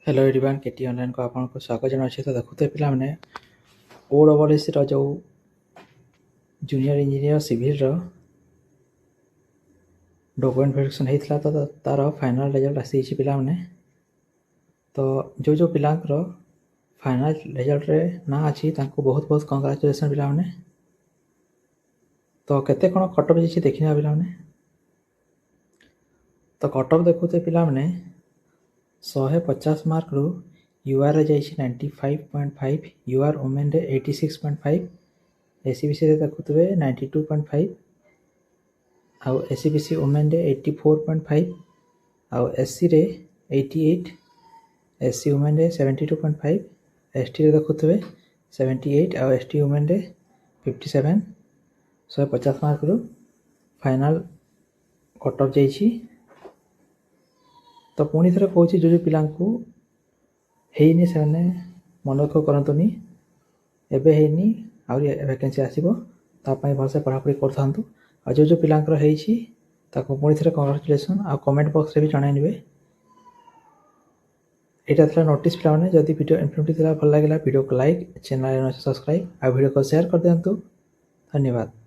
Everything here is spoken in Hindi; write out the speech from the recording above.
हेलो एवरीवन केटी ऑनलाइन को आपको स्वागत जनाऊँ। तो देखुते पे OSS जो junior engineer civil document verification होता तो तार फाइनल रिजल्ट आसी पे। तो जो पिलांकर फाइनल रिजल्ट रे ना अच्छी बहुत बहुत कंग्राचुलेसन पे। तो केते कौन कटअप जाइए देखने पे। तो कटअप देखुते पे 150 मार्क रु यूआर रे जाइए 95.5, यूआर वुमेन रे 86.5, एसीबीसी रे देखुते 92.5, आउ एसीबीसी वुमेन रे 84.5, आउ एससी रे 88, एससी वुमेन रे 72.5, एसटी रे देखुते 78, आउ एसटी वुमेन रे 57। 150 मार्क रु फाइनल कटअप जाइए। तो पुणी थे कौच जो पिला हैनी से मन दुख करतुनि, एबे हैनी आउरी वैकेंसी आसीबो तापाई भलसे पढ़ापढ़ी करथांतु। आ जो पिलांकर हैछि ताको पुणी थे कंग्राचुलेसन। आ कमेंट बॉक्स रे भी जणाइबे। एटा था नोटिस पे जदि वीडियो इन्फॉर्मेटिव भल लगे वीडियो को लाइक, चैनल सब्सक्राइब, आ वीडियो को शेयर कर दिंतु। धन्यवाद।